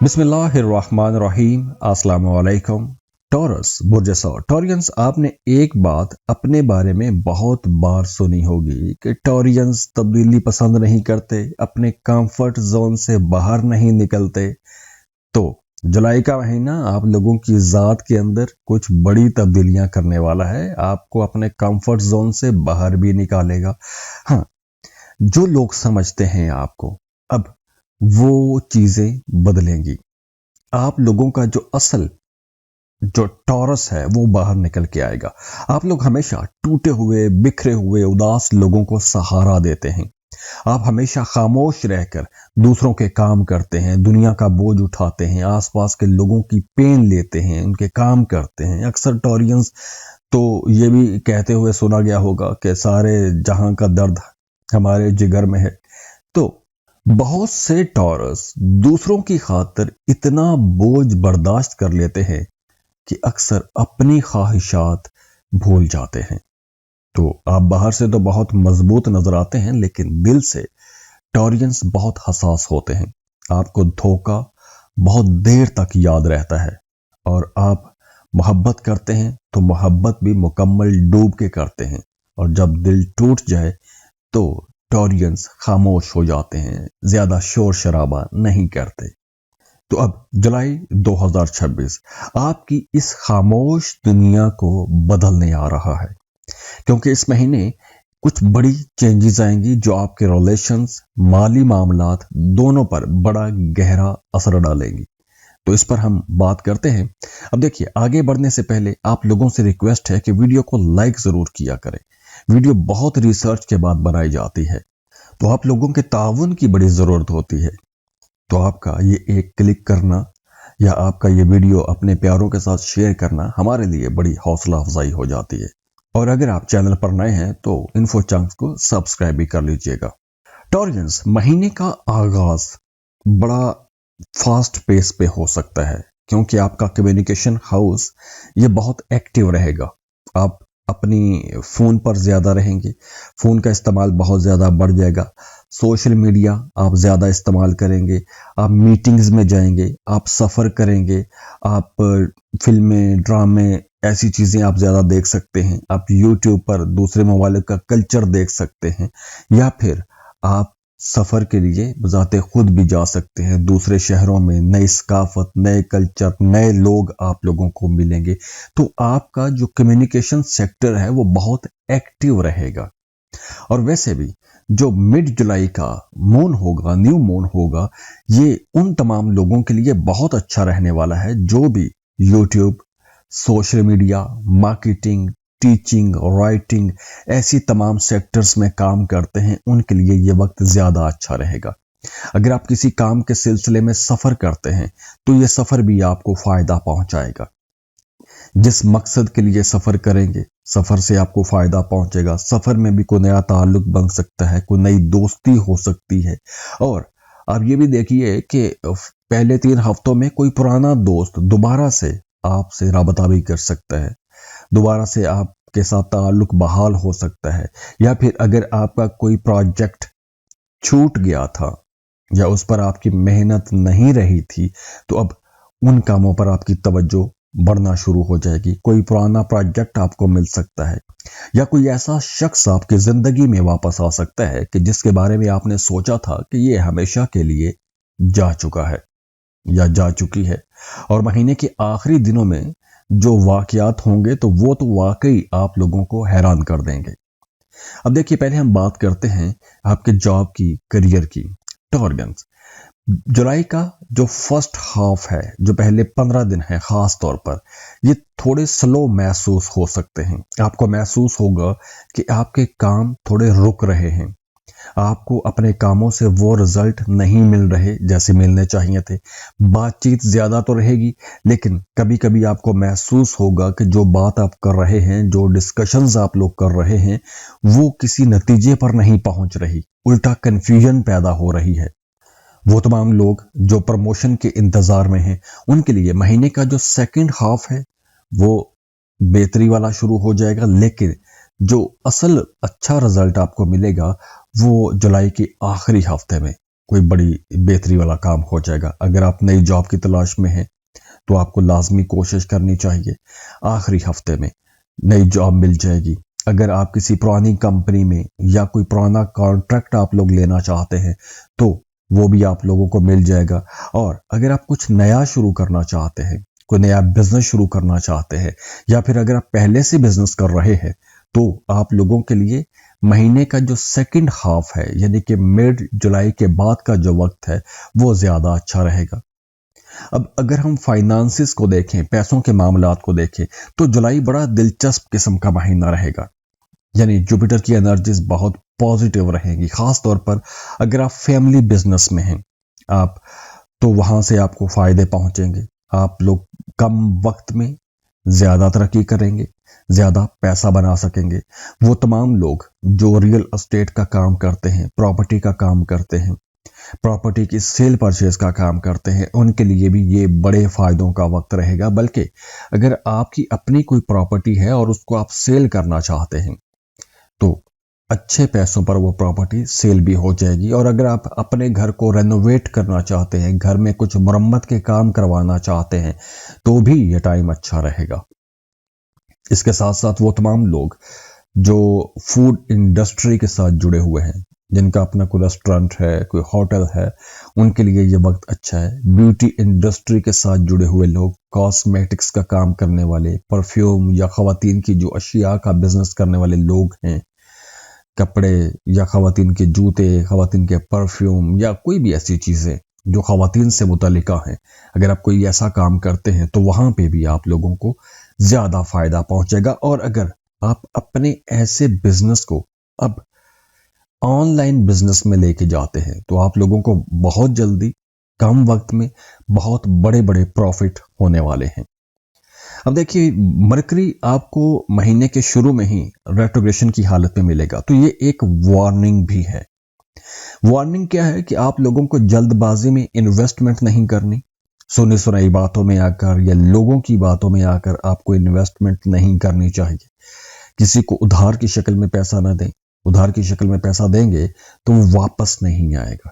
बिस्मिल्लाहिर्रहमानिर्रहीम। अस्सलाम वालेकुम। टॉरस बुर्जसो टॉरियंस, आपने एक बात अपने बारे में बहुत बार सुनी होगी कि टॉरियंस तब्दीली पसंद नहीं करते, अपने कंफर्ट जोन से बाहर नहीं निकलते। तो जुलाई का महीना आप लोगों की ज़ात के अंदर कुछ बड़ी तब्दीलियां करने वाला है, आपको अपने कंफर्ट जोन से बाहर भी निकालेगा। हाँ, जो लोग समझते हैं आपको, अब वो चीजें बदलेंगी। आप लोगों का जो असल जो टॉरस है वो बाहर निकल के आएगा। आप लोग हमेशा टूटे हुए, बिखरे हुए, उदास लोगों को सहारा देते हैं। आप हमेशा खामोश रहकर दूसरों के काम करते हैं, दुनिया का बोझ उठाते हैं, आसपास के लोगों की पेन लेते हैं, उनके काम करते हैं। अक्सर टॉरियंस तो ये भी कहते हुए सुना गया होगा कि सारे जहां का दर्द हमारे जिगर में है। तो बहुत से टॉरस दूसरों की खातिर इतना बोझ बर्दाश्त कर लेते हैं कि अक्सर अपनी ख्वाहिशात भूल जाते हैं। तो आप बाहर से तो बहुत मजबूत नजर आते हैं, लेकिन दिल से टॉरियंस बहुत हसास होते हैं। आपको धोखा बहुत देर तक याद रहता है, और आप मोहब्बत करते हैं तो मोहब्बत भी मुकम्मल डूब के करते हैं। और जब दिल टूट जाए तो टॉरियंस खामोश हो जाते हैं, ज्यादा शोर शराबा नहीं करते। तो अब जुलाई 2026 आपकी इस खामोश दुनिया को बदलने आ रहा है, क्योंकि इस महीने कुछ बड़ी चेंजेस आएंगी जो आपके रिलेशंस, माली मामलात दोनों पर बड़ा गहरा असर डालेंगी। तो इस पर हम बात करते हैं। अब देखिए, आगे बढ़ने से पहले आप लोगों से रिक्वेस्ट है कि वीडियो को लाइक जरूर किया करें। वीडियो बहुत रिसर्च के बाद बनाई जाती है, तो आप लोगों के ताउन की बड़ी जरूरत होती है। तो आपका ये एक क्लिक करना या आपका ये वीडियो अपने प्यारों के साथ शेयर करना हमारे लिए बड़ी हौसला अफजाई हो जाती है। और अगर आप चैनल पर नए हैं तो इन्फो चंक्स को सब्सक्राइब भी कर लीजिएगा। टॉरियंस, महीने का आगाज बड़ा फास्ट पेस पे हो सकता है, क्योंकि आपका कम्युनिकेशन हाउस ये बहुत एक्टिव रहेगा। आप अपनी फोन पर ज्यादा रहेंगे, फोन का इस्तेमाल बहुत ज्यादा बढ़ जाएगा। सोशल मीडिया आप ज्यादा इस्तेमाल करेंगे, आप मीटिंग्स में जाएंगे, आप सफर करेंगे, आप फिल्में, ड्रामे, ऐसी चीजें आप ज्यादा देख सकते हैं। आप यूट्यूब पर दूसरे मोबाइल का कल्चर देख सकते हैं, या फिर आप सफर के लिए बजाते खुद भी जा सकते हैं दूसरे शहरों में। नई सकाफत, नए कल्चर, नए लोग आप लोगों को मिलेंगे। तो आपका जो कम्युनिकेशन सेक्टर है वो बहुत एक्टिव रहेगा। और वैसे भी जो मिड जुलाई का मून होगा, न्यू मून होगा, ये उन तमाम लोगों के लिए बहुत अच्छा रहने वाला है जो भी YouTube, social media, marketing, teaching, writing, ऐसी तमाम सेक्टर्स में काम करते हैं। उनके लिए ये वक्त ज्यादा अच्छा रहेगा। अगर आप किसी काम के सिलसिले में सफर करते हैं तो ये सफर भी आपको फायदा पहुंचाएगा। जिस मकसद के लिए सफर करेंगे, सफर से आपको फायदा पहुंचेगा। सफर में भी कोई नया ताल्लुक बन सकता है, कोई नई दोस्ती हो सकती है। और आप ये भी देखिए कि पहले 3 हफ्तों में कोई पुराना दोस्त दोबारा से आपसे राबता भी कर सकता है, दोबारा से आपके साथ ताल्लुक बहाल हो सकता है। या फिर अगर आपका कोई प्रोजेक्ट छूट गया था या उस पर आपकी मेहनत नहीं रही थी, तो अब उन कामों पर आपकी तवज्जो बढ़ना शुरू हो जाएगी। कोई पुराना प्रोजेक्ट आपको मिल सकता है, या कोई ऐसा शख्स आपकी जिंदगी में वापस आ सकता है कि जिसके बारे में आपने सोचा था कि ये हमेशा के लिए जा चुका है या जा चुकी है। और महीने के आखिरी दिनों में जो वाकयात होंगे तो वो तो वाकई आप लोगों को हैरान कर देंगे। अब देखिए, पहले हम बात करते हैं आपके जॉब की, करियर की। टॉरियंस, जुलाई का जो फर्स्ट हाफ है, जो पहले 15 दिन है, खास तौर पर ये थोड़े स्लो महसूस हो सकते हैं। आपको महसूस होगा कि आपके काम थोड़े रुक रहे हैं, आपको अपने कामों से वो रिजल्ट नहीं मिल रहे जैसे मिलने चाहिए थे। बातचीत ज्यादा तो रहेगी, लेकिन कभी कभी आपको महसूस होगा कि जो बात आप कर रहे हैं, जो डिस्कशंस आप लोग कर रहे हैं, वो किसी नतीजे पर नहीं पहुंच रही, उल्टा कंफ्यूजन पैदा हो रही है। वो तमाम लोग जो प्रमोशन के इंतजार में हैं, उनके लिए महीने का जो सेकंड हाफ है वो बेहतरी वाला शुरू हो जाएगा। लेकिन जो असल अच्छा रिजल्ट आपको मिलेगा वो जुलाई के आखिरी हफ्ते में, کوئی بڑی بہتری والا کام ہو جائے گا۔ اگر آپ نئی جاب کی تلاش میں ہیں تو آپ کو لازمی کوشش کرنی چاہیے آخری ہفتے میں نئی جاب مل جائے گی۔ اگر آپ کسی پرانی کمپنی میں یا کوئی پرانا کانٹریکٹ آپ لوگ لینا چاہتے ہیں تو وہ بھی آپ لوگوں کو مل جائے گا۔ اور اگر آپ کچھ نیا شروع کرنا چاہتے ہیں، کوئی نیا بزنس شروع کرنا چاہتے ہیں، یا پھر اگر آپ پہلے سے بزنس کر رہے ہیں تو آپ لوگوں کے لیے مہینے کا جو سیکنڈ ہاف ہے، یعنی کہ مڈ جولائی کے بعد کا جو وقت ہے وہ زیادہ اچھا رہے گا۔ اب اگر ہم فائنانسز کو دیکھیں، پیسوں کے معاملات کو دیکھیں، تو جولائی بڑا دلچسپ قسم کا مہینہ رہے گا۔ یعنی جوپیٹر کی انرجیز بہت پازیٹیو رہیں گی، خاص طور پر اگر آپ فیملی بزنس میں ہیں آپ، تو وہاں سے آپ کو فائدے پہنچیں گے۔ آپ لوگ کم وقت میں زیادہ ترقی کریں گے، زیادہ پیسہ بنا سکیں گے۔ وہ تمام لوگ جو ریئل اسٹیٹ کا کام کرتے ہیں، پراپرٹی کا کام کرتے ہیں، پراپرٹی کی سیل پرچیز کا کام کرتے ہیں، ان کے لیے بھی یہ بڑے فائدوں کا وقت رہے گا۔ بلکہ اگر آپ کی اپنی کوئی پراپرٹی ہے اور اس کو آپ سیل کرنا چاہتے ہیں تو اچھے پیسوں پر وہ پراپرٹی سیل بھی ہو جائے گی۔ اور اگر آپ اپنے گھر کو رینوویٹ کرنا چاہتے ہیں، گھر میں کچھ مرمت کے کام کروانا چاہتے ہیں تو بھی یہ ٹائم اچھا رہے گا۔ اس کے ساتھ ساتھ وہ تمام لوگ جو فوڈ انڈسٹری کے ساتھ جڑے ہوئے ہیں، جن کا اپنا کوئی ریسٹورنٹ ہے، کوئی ہوٹل ہے، ان کے لیے یہ وقت اچھا ہے۔ بیوٹی انڈسٹری کے ساتھ جڑے ہوئے لوگ، کاسمیٹکس کا کام کرنے والے، پرفیوم یا خواتین کی جو اشیاء کا بزنس کرنے والے لوگ ہیں، کپڑے یا خواتین کے جوتے، خواتین کے پرفیوم یا کوئی بھی ایسی چیزیں جو خواتین سے متعلقہ ہیں، اگر آپ کوئی ایسا کام کرتے ہیں تو وہاں پہ بھی آپ لوگوں کو زیادہ فائدہ پہنچے گا۔ اور اگر آپ اپنے ایسے بزنس کو اب آن لائن بزنس میں لے کے جاتے ہیں تو آپ لوگوں کو بہت جلدی کم وقت میں بہت بڑے بڑے پروفٹ ہونے والے ہیں۔ اب دیکھیے، مرکری آپ کو مہینے کے شروع میں ہی ریٹروگریشن کی حالت میں ملے گا، تو یہ ایک وارننگ بھی ہے۔ وارننگ کیا ہے کہ آپ لوگوں کو جلد بازی میں انویسٹمنٹ نہیں کرنی، سنی سنائی باتوں میں آ کر یا لوگوں کی باتوں میں آ کر آپ کو انویسٹمنٹ نہیں کرنی چاہیے۔ کسی کو ادھار کی شکل میں پیسہ نہ دیں۔ ادھار کی شکل میں پیسہ دیں گے تو وہ واپس نہیں آئے گا،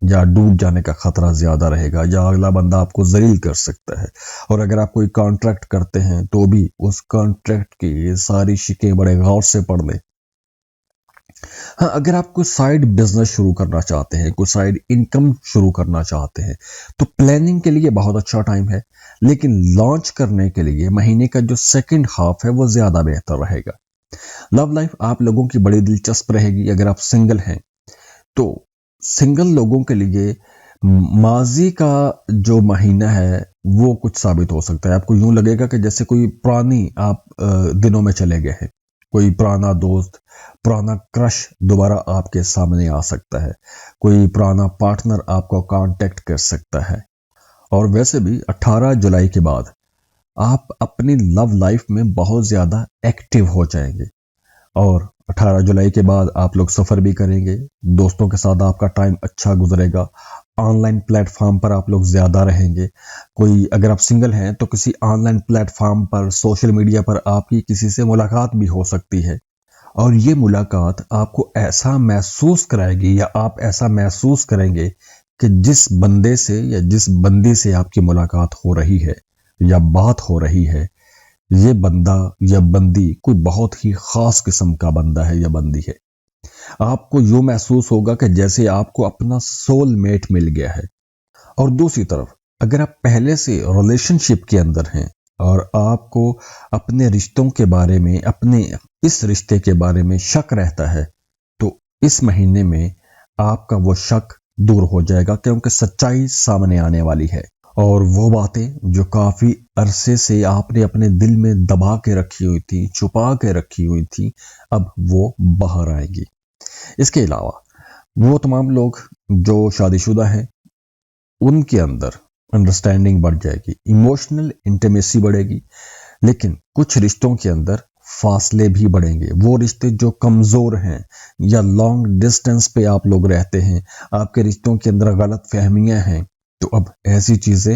یا ڈوب جانے کا خطرہ زیادہ رہے گا، یا اگلا بندہ آپ کو ذلیل کر سکتا ہے۔ اور اگر آپ کوئی کانٹریکٹ کرتے ہیں تو بھی اس کانٹریکٹ کی ساری شکیں بڑے غور سے پڑھ لیں۔ ہاں، اگر آپ کوئی سائیڈ بزنس شروع کرنا چاہتے ہیں، کوئی سائیڈ انکم شروع کرنا چاہتے ہیں تو پلاننگ کے لیے بہت اچھا ٹائم ہے، لیکن لانچ کرنے کے لیے مہینے کا جو سیکنڈ ہاف ہے وہ زیادہ بہتر رہے گا۔ لو لائف آپ لوگوں کی بڑی دلچسپ رہے گی۔ اگر آپ سنگل ہیں تو سنگل لوگوں کے لیے ماضی کا جو مہینہ ہے وہ کچھ ثابت ہو سکتا ہے۔ آپ کو یوں لگے گا کہ جیسے کوئی پرانی آپ دنوں میں چلے گئے ہیں، کوئی پرانا دوست، پرانا کرش دوبارہ آپ کے سامنے آ سکتا ہے، کوئی پرانا پارٹنر آپ کو کانٹیکٹ کر سکتا ہے۔ اور ویسے بھی 18 جولائی کے بعد آپ اپنی لو لائف میں بہت زیادہ ایکٹیو ہو جائیں گے، اور 18 جولائی کے بعد آپ لوگ سفر بھی کریں گے، دوستوں کے ساتھ آپ کا ٹائم اچھا گزرے گا، آن لائن پلیٹ فارم پر آپ لوگ زیادہ رہیں گے۔ کوئی اگر آپ سنگل ہیں تو کسی آن لائن پلیٹ فارم پر، سوشل میڈیا پر آپ کی کسی سے ملاقات بھی ہو سکتی ہے، اور یہ ملاقات آپ کو ایسا محسوس کرائے گی یا آپ ایسا محسوس کریں گے کہ جس بندے سے یا جس بندی سے آپ کی ملاقات ہو رہی ہے یا بات ہو رہی ہے، یہ بندہ یا بندی کوئی بہت ہی خاص قسم کا بندہ ہے یا بندی ہے۔ آپ کو یوں محسوس ہوگا کہ جیسے آپ کو اپنا سول میٹ مل گیا ہے۔ اور دوسری طرف اگر آپ پہلے سے ریلیشن شپ کے اندر ہیں اور آپ کو اپنے رشتوں کے بارے میں، اپنے اس رشتے کے بارے میں شک رہتا ہے، تو اس مہینے میں آپ کا وہ شک دور ہو جائے گا، کیونکہ سچائی سامنے آنے والی ہے، اور وہ باتیں جو کافی عرصے سے آپ نے اپنے دل میں دبا کے رکھی ہوئی تھی، چھپا کے رکھی ہوئی تھی، اب وہ باہر آئے گی۔ اس کے علاوہ وہ تمام لوگ جو شادی شدہ ہیں ان کے اندر انڈرسٹینڈنگ بڑھ جائے گی، ایموشنل انٹیمیسی بڑھے گی، لیکن کچھ رشتوں کے اندر فاصلے بھی بڑھیں گے۔ وہ رشتے جو کمزور ہیں یا لانگ ڈسٹینس پہ آپ لوگ رہتے ہیں، آپ کے رشتوں کے اندر غلط فہمیاں ہیں، تو اب ایسی چیزیں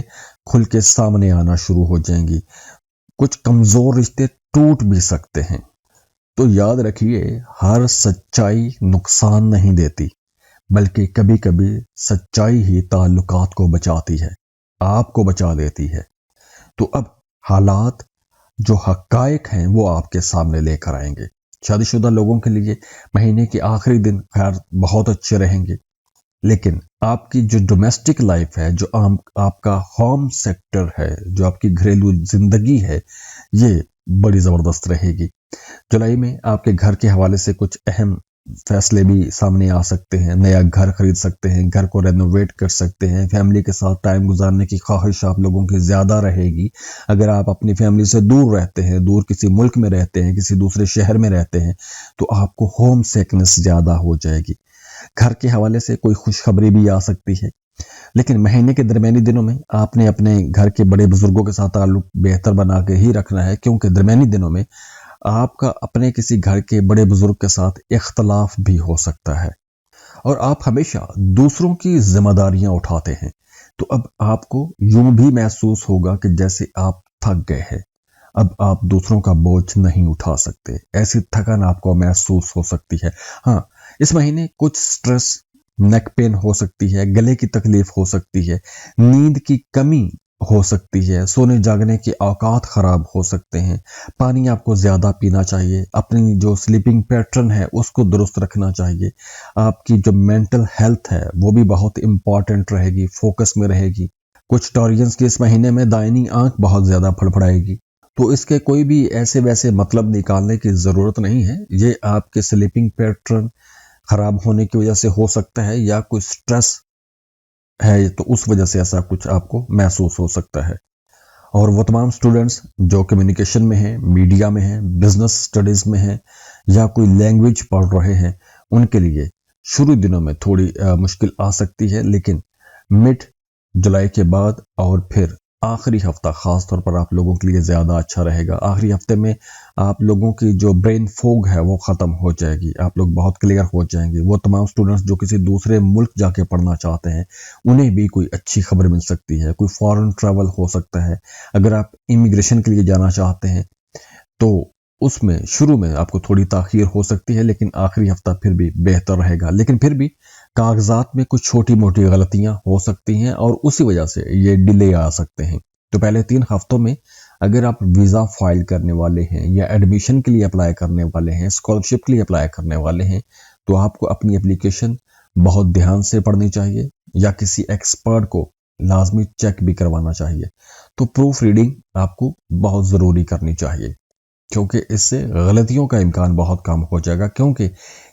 کھل کے سامنے آنا شروع ہو جائیں گی۔ کچھ کمزور رشتے ٹوٹ بھی سکتے ہیں۔ تو یاد رکھیے، ہر سچائی نقصان نہیں دیتی، बल्कि कभी कभी सच्चाई ही ताल्लुकात को बचाती है, आपको बचा देती है। तो अब हालात जो हकायक हैं वो आपके सामने लेकर आएंगे। शादीशुदा लोगों के लिए महीने के आखिरी दिन खैर बहुत अच्छे रहेंगे, लेकिन आपकी जो डोमेस्टिक लाइफ है, जो आपका होम सेक्टर है, जो आपकी घरेलू जिंदगी है, ये बड़ी ज़बरदस्त रहेगी। जुलाई में आपके घर के हवाले से कुछ अहम फैसले भी सामने आ सकते हैं। नया घर खरीद सकते हैं, घर को रेनोवेट कर सकते हैं, फैमिली के साथ टाइम गुजारने की ख्वाहिश आप लोगों की ज़्यादा रहेगी। अगर आप अपनी फैमिली से दूर रहते हैं, दूर किसी मुल्क में रहते हैं, किसी दूसरे शहर में रहते हैं, तो आपको होम सिकनेस ज़्यादा हो जाएगी। घर के हवाले से कोई खुशखबरी भी आ सकती है। लेकिन महीने के दरमियानी दिनों में आपने अपने घर के बड़े बुजुर्गों के साथ ताल्लुक बेहतर बना के ही रखना है, क्योंकि दरमियानी दिनों में आपका अपने किसी घर के बड़े बुजुर्ग के साथ इख्तलाफ भी हो सकता है और आप हमेशा दूसरों की जिम्मेदारियां उठाते हैं। तो अब आपको यूं भी महसूस होगा कि जैसे आप थक गए हैं, अब आप दूसरों का बोझ नहीं उठा सकते। ऐसी थकान आपको महसूस हो सकती है। हाँ, इस महीने कुछ स्ट्रेस, नेक पेन हो सकती है, गले की तकलीफ हो सकती है, नींद की कमी हो सकती है, सोने जागने के औकात खराब हो सकते हैं। पानी आपको ज्यादा पीना चाहिए, अपनी जो स्लीपिंग पैटर्न है उसको दुरुस्त रखना चाहिए। आपकी जो मेंटल हेल्थ है वो भी बहुत इंपॉर्टेंट रहेगी, फोकस में रहेगी। कुछ टॉरियंस की इस महीने में दाहिनी आंख बहुत ज्यादा फड़फड़ाएगी, तो इसके कोई भी ऐसे वैसे मतलब निकालने की जरूरत नहीं है। ये आपके स्लीपिंग पैटर्न खराब होने की वजह से हो सकता है, या कोई स्ट्रेस है तो उस वजह से ऐसा कुछ आपको महसूस हो सकता है। और वो तमाम स्टूडेंट्स जो कम्युनिकेशन में हैं, मीडिया में हैं, बिजनेस स्टडीज में हैं, या कोई लैंग्वेज पढ़ रहे हैं, उनके लिए शुरू दिनों में थोड़ी मुश्किल आ सकती है, लेकिन मिड जुलाई के बाद और फिर आखिरी हफ्ता खास तौर पर आप लोगों के लिए ज़्यादा अच्छा रहेगा। आखिरी हफ्ते में आप लोगों की जो ब्रेन फोग है वो ख़त्म हो जाएगी, आप लोग बहुत क्लियर हो जाएंगे। वो तमाम स्टूडेंट्स जो किसी दूसरे मुल्क जाके पढ़ना चाहते हैं, उन्हें भी कोई अच्छी खबर मिल सकती है, कोई फॉरेन ट्रैवल हो सकता है। अगर आप इमिग्रेशन के लिए जाना चाहते हैं तो उसमें शुरू में आपको थोड़ी ताखीर हो सकती है, लेकिन आखिरी हफ्ता फिर भी बेहतर रहेगा। लेकिन फिर भी कागजात में कुछ छोटी मोटी गलतियां हो सकती हैं और उसी वजह से ये डिले आ सकते हैं। तो पहले 3 हफ्तों में अगर आप वीज़ा फाइल करने वाले हैं, या एडमिशन के लिए अप्लाई करने वाले हैं, स्कॉलरशिप के लिए अप्लाई करने वाले हैं, तो आपको अपनी एप्लीकेशन बहुत ध्यान से पढ़नी चाहिए, या किसी एक्सपर्ट को लाजमी चेक भी करवाना चाहिए। तो प्रूफ रीडिंग आपको बहुत ज़रूरी करनी चाहिए, क्योंकि इससे गलतियों का इम्कान बहुत कम हो जाएगा। क्योंकि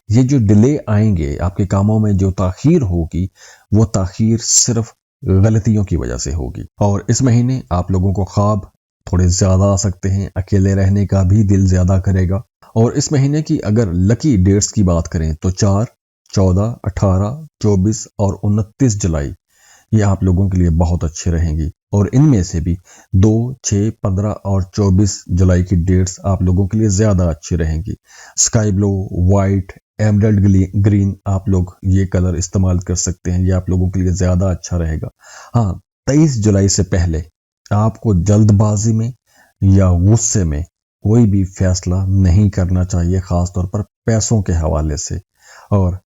ये जो डिले आएंगे, आपके कामों में जो ताखीर होगी, वो ताखीर सिर्फ गलतियों की वजह से होगी। और इस महीने आप लोगों को ख्वाब थोड़े ज्यादा आ सकते हैं, अकेले रहने का भी दिल ज्यादा करेगा। और इस महीने की अगर लकी डेट्स की बात करें तो 4, 14, 18, 24 और 29 जुलाई ये आप लोगों के लिए बहुत अच्छे रहेंगी। और इनमें से भी 2, 6, 15 और 24 जुलाई की डेट्स आप लोगों के लिए ज्यादा अच्छी रहेंगी। Sky blue, white, emerald green आप लोग ये कलर इस्तेमाल कर सकते हैं, ये आप लोगों के लिए ज्यादा अच्छा रहेगा। हाँ, 23 जुलाई से पहले आपको जल्दबाजी में या गुस्से में कोई भी फैसला नहीं करना चाहिए, खासतौर पर पैसों के हवाले से। और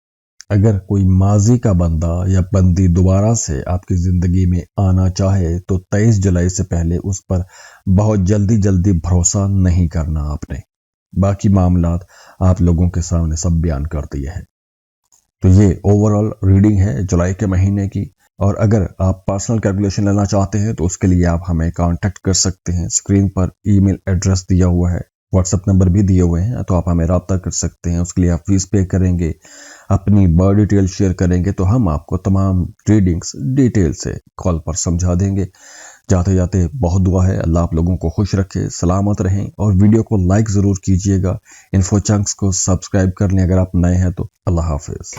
अगर कोई माजी का बंदा या बंदी दोबारा से आपकी जिंदगी में आना चाहे तो 23 जुलाई से पहले उस पर बहुत जल्दी भरोसा नहीं करना आपने। बाकी मामलात आप लोगों के सामने सब बयान कर दिए हैं। तो ये ओवरऑल रीडिंग है जुलाई के महीने की। और अगर आप पर्सनल कैलकुलेशन लेना चाहते हैं तो उसके लिए आप हमें कांटेक्ट कर सकते हैं। स्क्रीन पर ईमेल एड्रेस दिया हुआ है, व्हाट्सएप नंबर भी दिए हुए हैं, तो आप हमें रब्ता कर सकते हैं। उसके लिए आप फीस पे करेंगे, अपनी बर्थ डिटेल शेयर करेंगे, तो हम आपको तमाम रीडिंग्स डिटेल से कॉल पर समझा देंगे। जाते जाते बहुत दुआ है, अल्लाह आप लोगों को खुश रखे, सलामत रहें। और वीडियो को लाइक ज़रूर कीजिएगा। इन्फो चंक्स को सब्सक्राइब कर लें अगर आप नए हैं तो। अल्लाह हाफिज़।